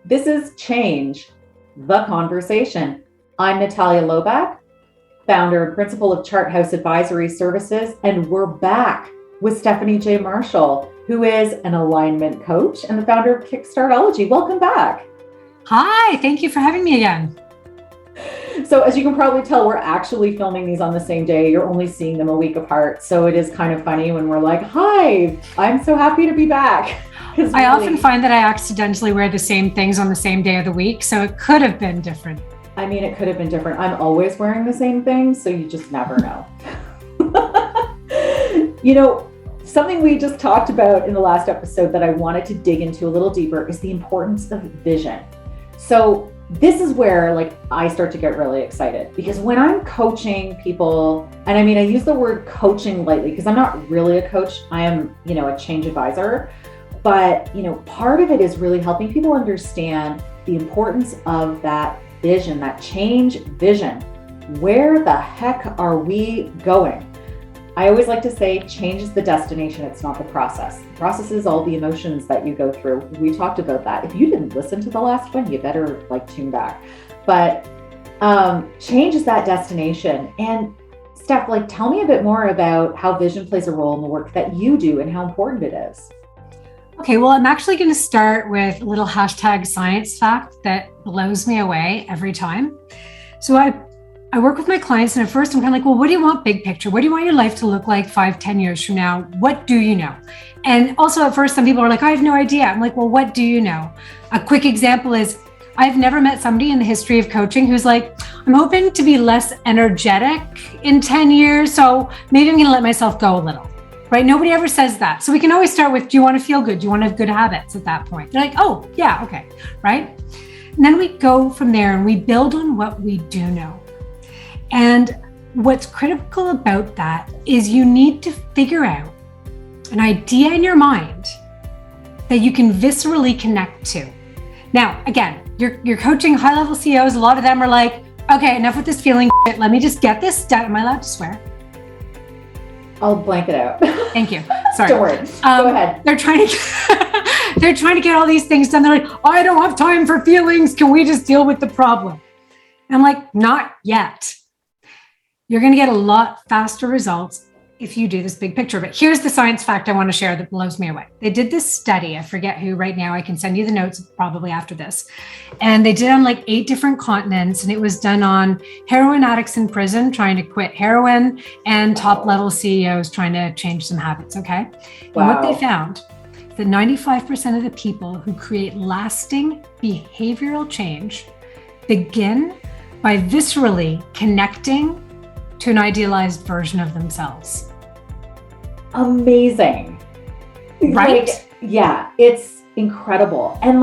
This is Change the Conversation. I'm Natalia Loback, founder and principal of Chart House Advisory Services, and we're back with Stephanie J. Marshall, who is an alignment coach and the founder of Kickstartology. Welcome back. Hi, thank you for having me again. So as you can probably tell, we're actually filming these on the same day. You're only seeing them a week apart. So it is kind of funny when we're like, hi, I'm so happy to be back. I often find that I accidentally wear the same things on the same day of the week. So it could have been different. I mean, it could have been different. I'm always wearing the same things, so you just never know. You know, something we just talked about in the last episode that I wanted to dig into a little deeper is the importance of vision. So this is where I start to get really excited, because when I'm coaching people, and I mean, I use the word coaching lightly because I'm not really a coach. I am, a change advisor, but, part of it is really helping people understand the importance of that vision, that change vision. Where the heck are we going? I always like to say change is the destination. It's not the process. The process is all the emotions that you go through. We talked about that. If you didn't listen to the last one, you better tune back. But change is that destination. And Steph, tell me a bit more about how vision plays a role in the work that you do and how important it is. Okay, well, I'm actually going to start with a little hashtag science fact that blows me away every time. So I work with my clients, and at first I'm kind of like, well, what do you want big picture? What do you want your life to look like 5-10 years from now? What do you know? And also at first, some people are like, I have no idea. I'm like, well, what do you know? A quick example is I've never met somebody in the history of coaching who's like, I'm hoping to be less energetic in 10 years. So maybe I'm going to let myself go a little, right? Nobody ever says that. So we can always start with, do you want to feel good? Do you want to have good habits at that point? They're like, oh yeah, okay, right? And then we go from there and we build on what we do know. And what's critical about that is you need to figure out an idea in your mind that you can viscerally connect to. Now, again, you're coaching high-level CEOs. A lot of them are like, okay, enough with this feeling shit. Let me just get this done. Am I allowed to swear? I'll blank it out. Thank you. Sorry. Don't worry. Go ahead. They're trying to get all these things done. They're like, I don't have time for feelings. Can we just deal with the problem? And I'm like, not yet. You're going to get a lot faster results if you do this big picture. But here's the science fact I want to share that blows me away. They did this study. I forget who right now. I can send you the notes probably after this. And they did on 8 different continents. And it was done on heroin addicts in prison trying to quit heroin and top level CEOs trying to change some habits. Okay. Wow. And what they found is that 95% of the people who create lasting behavioral change begin by viscerally connecting to an idealized version of themselves. Amazing. Right? Yeah, it's incredible. And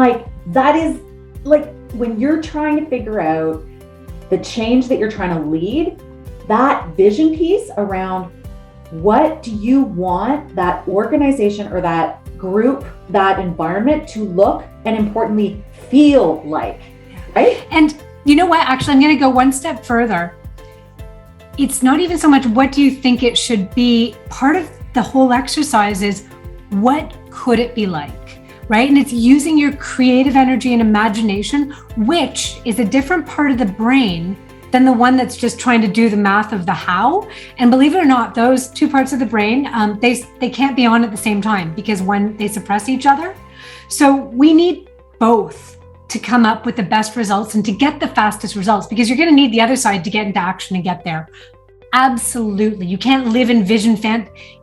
that is when you're trying to figure out the change that you're trying to lead, that vision piece around what do you want that organization or that group, that environment to look and importantly feel like, right? And you know what? Actually, I'm going to go one step further. It's not even so much what do you think it should be. Part of the whole exercise is what could it be like, right? And it's using your creative energy and imagination, which is a different part of the brain than the one that's just trying to do the math of the how. And believe it or not, those 2 parts of the brain, they can't be on at the same time because when they suppress each other. So we need both to come up with the best results and to get the fastest results, because you're going to need the other side to get into action and get there. Absolutely. You can't live in vision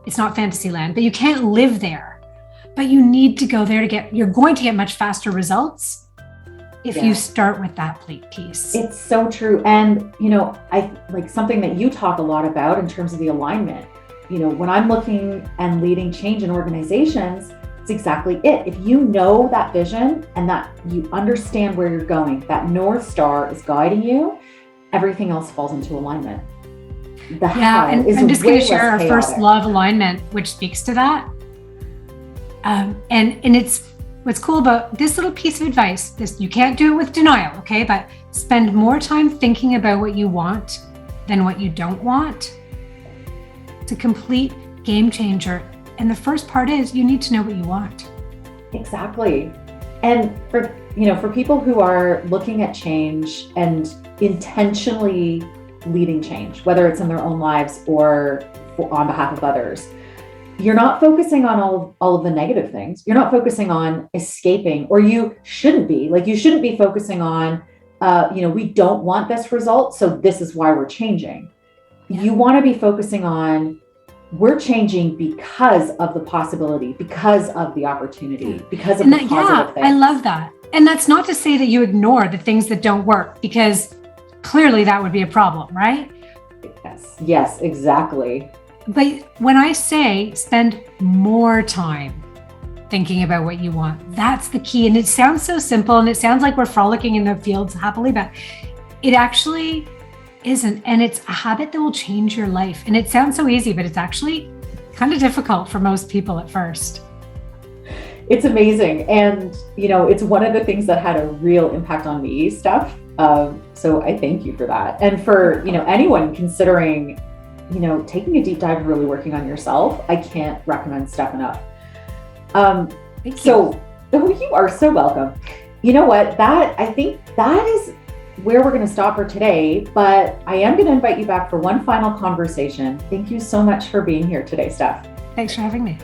it's not fantasy land, but you can't live there. But you need to go there you're going to get much faster results if you start with that piece. It's so true. And, I something that you talk a lot about in terms of the alignment, when I'm looking and leading change in organizations, it's exactly it. If you know that vision and that you understand where you're going, that North Star is guiding you, everything else falls into alignment. And I'm just going to share our first law of alignment, which speaks to that. And it's what's cool about this little piece of advice. You can't do it with denial, okay? But spend more time thinking about what you want than what you don't want. It's a complete game changer. And the first part is you need to know what you want. Exactly. And for people who are looking at change and intentionally leading change, whether it's in their own lives or on behalf of others, you're not focusing on all of the negative things. You're not focusing on escaping, or you shouldn't be. Like, you shouldn't be focusing on, we don't want this result, so this is why we're changing. Yeah. You want to be focusing on, we're changing because of the possibility, because of the opportunity, because of the positive things. I love that. And that's not to say that you ignore the things that don't work, because clearly that would be a problem, right? Yes, exactly. But when I say spend more time thinking about what you want, that's the key. And it sounds so simple, and it sounds like we're frolicking in the fields happily, but it actually isn't. And it's a habit that will change your life. And it sounds so easy, but it's actually kind of difficult for most people at first. It's amazing. And, it's one of the things that had a real impact on me, Steph. So I thank you for that. And for, anyone considering, taking a deep dive and really working on yourself, I can't recommend Steph enough. So you are so welcome. You know what, I think that is where we're going to stop for today, but I am going to invite you back for one final conversation. Thank you so much for being here today, Steph. Thanks for having me.